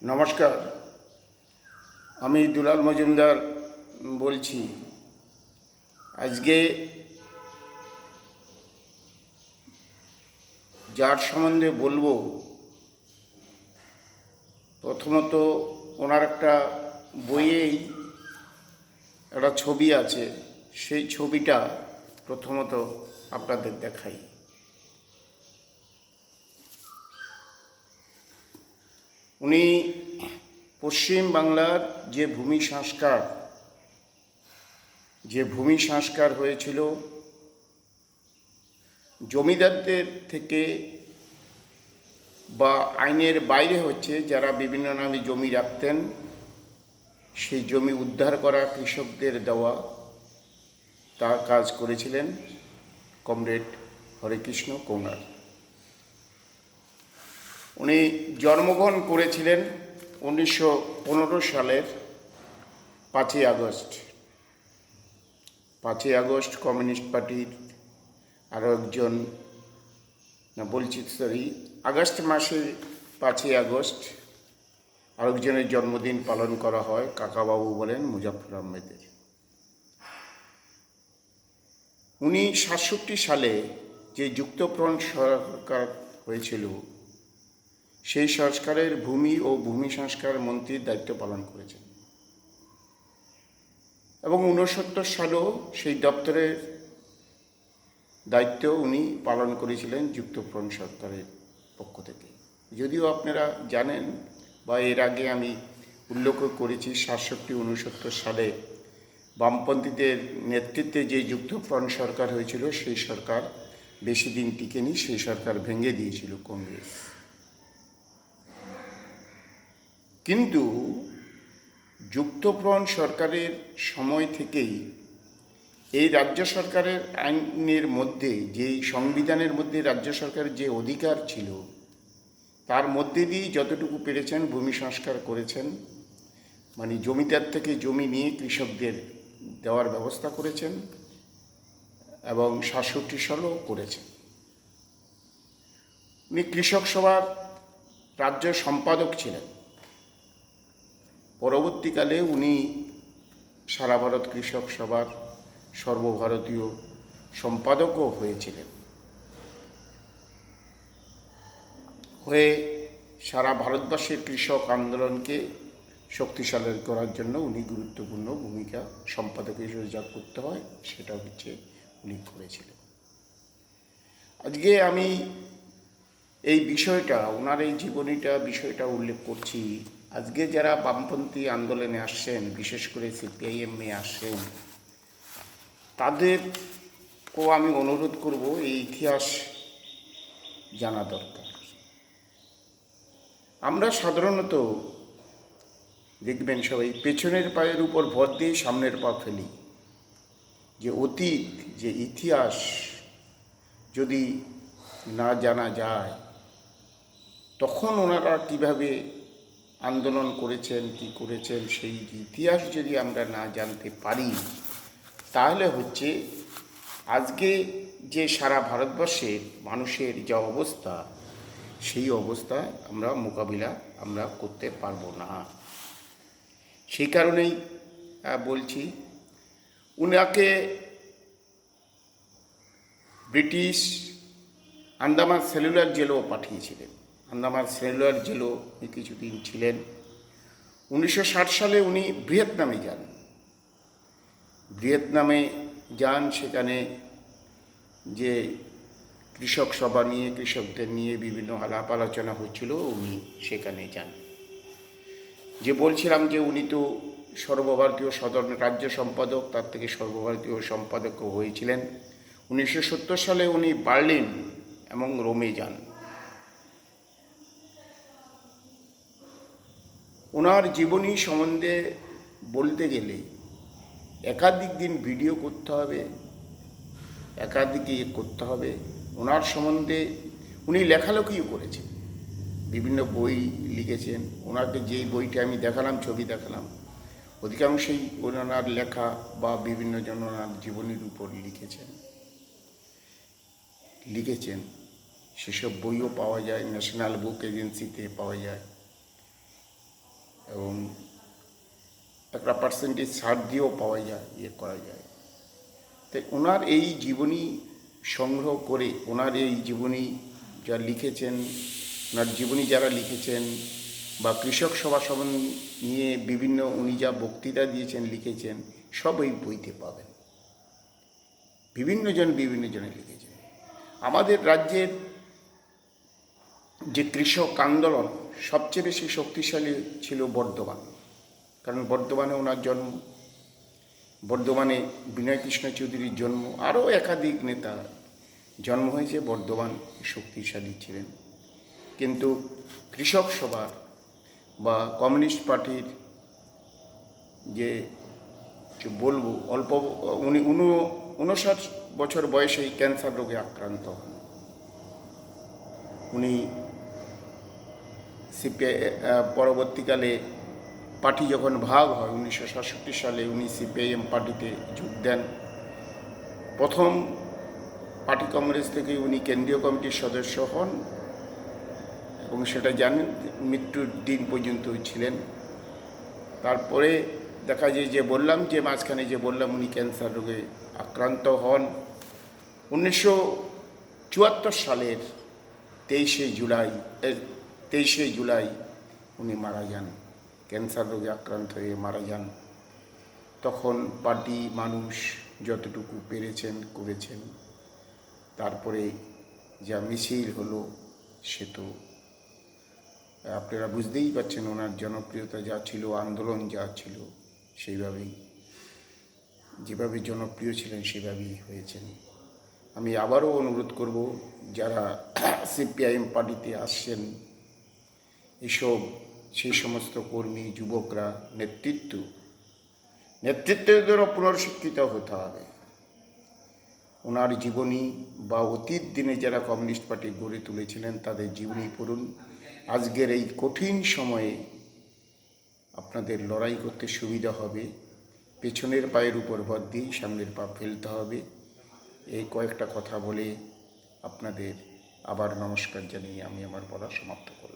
নমস্কার, আমি দুলাল মজুমদার বলছি। আজকে যার সম্বন্ধে বলবো, প্রথমত ওনার একটা বইয়েই একটা ছবি আছে, সেই ছবিটা প্রথমত আপনাদের দেখাই। উনি পশ্চিম বাংলার যে ভূমি সংস্কার হয়েছিল, জমিদারদের থেকে বা আইনের বাইরে হচ্ছে যারা বিভিন্ন নামে জমি রাখতেন, সেই জমি উদ্ধার করা, কৃষকদের দেওয়া, তার কাজ করেছিলেন কমরেড হরেকৃষ্ণ কৌনার। উনি জন্মগ্রহণ করেছিলেন 1915 সালের 5ই আগস্ট। 5ই আগস্ট কমিউনিস্ট পার্টির আরও একজন, আগস্ট মাসে 5ই আগস্ট আরেকজনের জন্মদিন পালন করা হয়, কাকাবাবু বলেন মুজাফফর আহমেদের। উনি 67 সালে যে যুক্তফ্রন্ট সরকার হয়েছিল, সেই সরকারের ভূমি ও ভূমি সংস্কার মন্ত্রীর দায়িত্ব পালন করেছেন এবং 69 সালেও সেই দপ্তরের দায়িত্ব উনি পালন করেছিলেন যুক্তফ্রন্ট সরকারের পক্ষ থেকে। যদিও আপনারা জানেন বা এর আগে আমি উল্লেখ করেছি, 67-69 সালে বামপন্থীদের নেতৃত্বে যে যুক্তফ্রন্ট সরকার হয়েছিল, সেই সরকার বেশি দিন টিকেনি, সেই সরকার ভেঙে দিয়েছিল কংগ্রেস। কিন্তু যুক্তফ্রন্ট সরকারের সময় থেকেই এই রাজ্য সরকারের আইনের মধ্যে, যেই সংবিধানের মধ্যে রাজ্য সরকারের যে অধিকার ছিল, তার মধ্যে দিয়েই যতটুকু পেরেছেন ভূমি সংস্কার করেছেন। মানে জমিদার থেকে জমি নিয়ে কৃষকদের দেওয়ার ব্যবস্থা করেছেন এবং 67 সালেও করেছেন। উনি কৃষক সভার রাজ্য সম্পাদক ছিলেন। পরবর্তীকালে উনি সারা ভারত কৃষক সভার সর্বভারতীয় সম্পাদকও হয়েছিলেন। হয়ে সারা ভারতবর্ষের কৃষক আন্দোলনকে শক্তিশালী করার জন্য উনি গুরুত্বপূর্ণ ভূমিকা, সম্পাদক হিসেবে যা করতে হয় সেটা হচ্ছে উনি করেছিলেন। আজকে আমি এই বিষয়টা, ওনার এই বিষয়টা উল্লেখ করছি। আজকে যারা বামপন্থী আন্দোলনে আসছেন, বিশেষ করে সিপিআইএমে আসছেন, তাদেরকেও আমি অনুরোধ করব এই ইতিহাস জানা দরকার। আমরা সাধারণত দেখবেন সবাই পেছনের পায়ের উপর ভর দিয়ে সামনের পা ফেলি। যে অতীত, যে ইতিহাস যদি না জানা যায়, তখন ওনারা কীভাবে আন্দোলন করেছেন, কি করেছেন, সেই ইতিহাস যদি আমরা না জানতে পারি, তাহলে হচ্ছে আজকে যে সারা ভারতবর্ষের মানুষের যা অবস্থা, সেই অবস্থায় মোকাবিলা করতে পারবো না। সেই কারণেই বলছি, উনাকে ব্রিটিশ আন্দামান সেলুলার জেলেও পাঠিয়েছিলেন। আন্দামান সেলুলার জেলেও কিছুদিন ছিলেন। 1960 সালে উনি ভিয়েতনামে যান। সেখানে যে কৃষক সভা নিয়ে, কৃষকদের নিয়ে বিভিন্ন আলাপ আলোচনা হচ্ছিল, উনি সেখানে যান। যে বলছিলাম যে উনি তো সর্বভারতীয় রাজ্য সম্পাদক, তার থেকে সর্বভারতীয় সম্পাদকও হয়েছিলেন। 1970 সালে উনি বার্লিন এবং রোমে যান। ওনার জীবনী সম্বন্ধে বলতে গেলে একাধিক দিন ভিডিও করতে হবে, একাধিক করতে হবে। ওনার সম্বন্ধে উনি লেখালেখিও করেছেন, বিভিন্ন বই লিখেছেন। ওনাকে যেই বইটা আমি দেখালাম, ছবি দেখালাম, অধিকাংশই ওনার লেখা বা বিভিন্ন জন ওনার জীবনীর উপর লিখেছেন। সেসব বইও পাওয়া যায়, ন্যাশনাল বুক এজেন্সিতে পাওয়া যায়। এবং একটা পার্সেন্টেজ ছাড় দিয়েও পাওয়া যায়, করা যায়। তাই ওনার এই জীবনী সংগ্রহ করে, ওনার এই জীবনী যা লিখেছেন, ওনার জীবনী যারা লিখেছেন বা কৃষক সভা নিয়ে বিভিন্ন উনি যা বক্তৃতা দিয়েছেন, লিখেছেন, সব এই বইতে পাবেন। বিভিন্ন জনে লিখেছেন। আমাদের রাজ্যের যে কৃষক আন্দোলন সবচেয়ে বেশি শক্তিশালী ছিল বর্ধমান, কারণ বর্ধমানে ওনার জন্ম, বর্ধমানে বিনয়কৃষ্ণ চৌধুরীর জন্ম, আরও একাধিক নেতা জন্ম হয়েছে, বর্ধমান শক্তিশালী ছিলেন। কিন্তু কৃষক সভার বা কমিউনিস্ট পার্টির যে বলবো অল্প, উনি 59 বছর বয়সেই ক্যান্সার রোগে আক্রান্ত হন। উনি পরবর্তীকালে পার্টি যখন ভাগ হয় 1967 সালে উনি সিপিআইএম পার্টিতে যোগ দেন। প্রথম পার্টি কংগ্রেস থেকে উনি কেন্দ্রীয় কমিটির সদস্য হন এবং সেটা জানেন, মৃত্যুর দিন পর্যন্ত ছিলেন। তারপরে দেখা যায় যে বললাম, যে মাঝখানে যে বললাম উনি ক্যান্সার রোগে আক্রান্ত হন। 1974 সালের 23শে জুলাই উনি মারা যান, ক্যান্সার রোগে আক্রান্ত হয়ে মারা যান। তখন পার্টি মানুষ যতটুকু পেরেছেন করেছেন। তারপরে যা মিছিল হলো সে তো আপনারা বুঝতেই পারছেন, ওনার জনপ্রিয়তা যা ছিল, আন্দোলন যা ছিল, যেভাবে জনপ্রিয় ছিলেন সেভাবেই হয়েছেন। আমি আবারও অনুরোধ করব, যারা সিপিআইএম পার্টিতে আসছেন, সেই সমস্ত কর্মী, যুবকরা, নেতৃত্বের পুনর্শিক্ষিত হতে হবে। ওনার জীবনী বা অতীত দিনে যারা কমিউনিস্ট পার্টি গড়ে তুলেছিলেন তাদের জীবনী পড়ুন। আজকের এই কঠিন সময়ে আপনাদের লড়াই করতে সুবিধা হবে। পেছনের পায়ের উপর ভর দিয়ে সামনের পা ফেলতে হবে। এই কয়েকটা কথা বলে আপনাদের আবার নমস্কার জানিয়ে আমি আমার বলা সমাপ্ত করব।